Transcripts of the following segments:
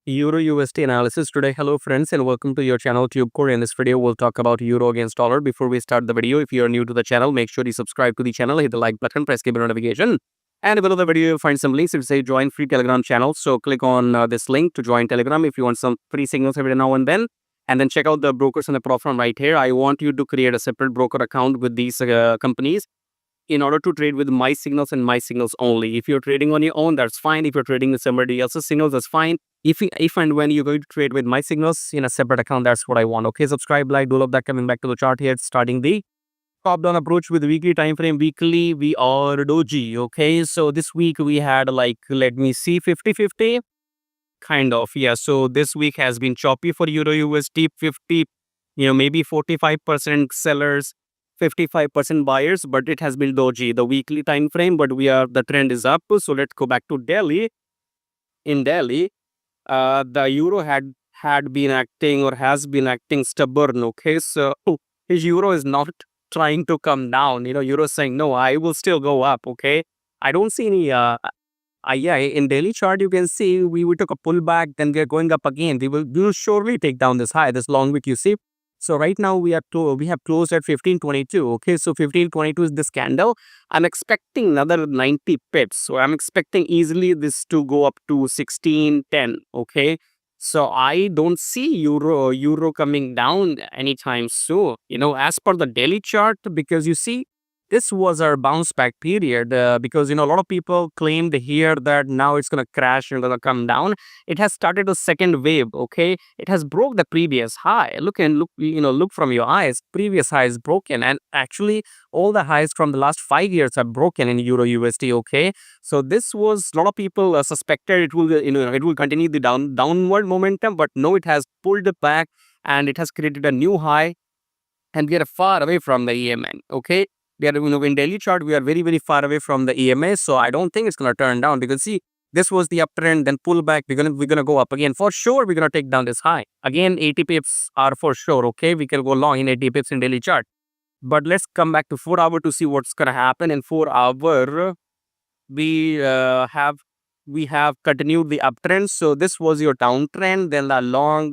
Euro USD analysis today. Hello friends and welcome to your channel TubeCore. In this video, we'll talk about euro against dollar. Before we start the video, if you are new to the channel, make sure you subscribe to the channel, hit the like button, press the bell notification. And below the video, you'll find some links. It say join free Telegram channel. So click on this link to join Telegram if you want some free signals every now and then. And then check out the brokers and the prop firm right here. I want you to create a separate broker account with these companies in order to trade with my signals and my signals only. If you're trading on your own, that's fine. If you're trading with somebody else's signals, that's fine. If and when you're going to trade with my signals in a separate account, that's what I want. Okay, subscribe, like, do all of that. Coming back to the chart here, starting the top down approach with weekly time frame. Weekly, we are doji. Okay, so this week we had like, let me see, 50-50. Kind of, yeah. So this week has been choppy for Euro USD, 50, maybe 45% sellers, 55% buyers, but it has been doji, the weekly time frame, but the trend is up. So let's go back to Delhi. In Delhi, the euro had been acting or has been acting stubborn. Okay, so his euro is not trying to come down. Euro is saying, no, I will still go up. Okay, I don't see any yeah, in daily chart you can see we took a pullback, then we are going up again. We will surely take down this high, this long wick you see. So right now we have closed at 1522. Okay, so 1522 is this candle. I'm expecting another 90 pips. So I'm expecting easily this to go up to 1610. Okay, so I don't see euro coming down anytime soon. As per the daily chart, because you see this was our bounce back period because a lot of people claimed here that now it's going to crash and going to come down. It has started a second wave. Okay, it has broke the previous high. Look from your eyes. Previous high is broken, and actually all the highs from the last 5 years are broken in Euro USD. Okay, so this was a lot of people suspected it will it will continue the downward momentum, but no, it has pulled it back and it has created a new high, and we are far away from the EMA. Okay, we are, in daily chart, we are very, very far away from the EMA. So I don't think it's going to turn down, because see, this was the uptrend, then pull back. We're gonna go up again. For sure, we're going to take down this high. Again, 80 pips are for sure. Okay, we can go long in 80 pips in daily chart. But let's come back to 4 hour to see what's going to happen. In 4 hour, we have continued the uptrend. So this was your downtrend. Then the long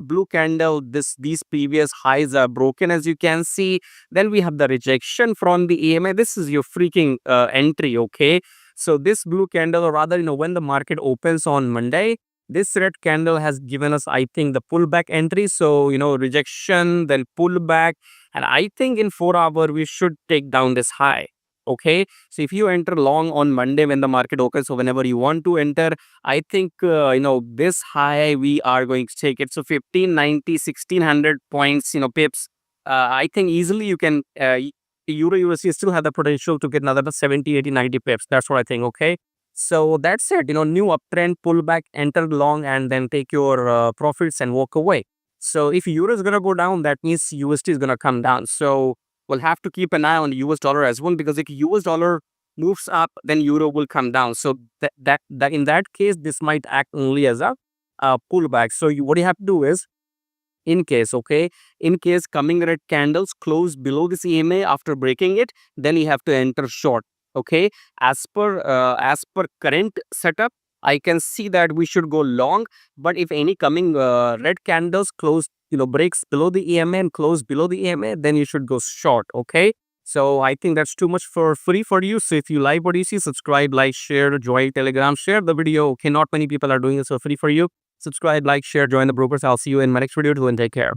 blue candle, these previous highs are broken, as you can see. Then we have the rejection from the EMA. This is your freaking entry. Okay, so this blue candle, or rather, when the market opens on Monday, this red candle has given us, I think, the pullback entry. So rejection, then pullback, and I think in 4 hour we should take down this high. Okay, so if you enter long on Monday when the market opens, so whenever you want to enter, I think this high we are going to take it. So 1590, 1600 points, pips. I think easily you can Euro USD still have the potential to get another 70, 80, 90 pips. That's what I think. Okay, so that's it. New uptrend, pullback, enter long, and then take your profits and walk away. So if euro is gonna go down, that means USD is gonna come down. So we'll have to keep an eye on the US dollar as well, because if US dollar moves up, then euro will come down. So that in that case, this might act only as a pullback. So what you have to do is, in case coming red candles close below this EMA after breaking it, then you have to enter short. Okay, as per current setup, I can see that we should go long. But if any coming red candles close, breaks below the EMA and close below the EMA, then you should go short. Okay, so I think that's too much for free for you. So if you like what you see, subscribe, like, share, join Telegram, share the video. Okay, not many people are doing this for free for you. Subscribe, like, share, join the brokers. I'll see you in my next video. Till then, take care.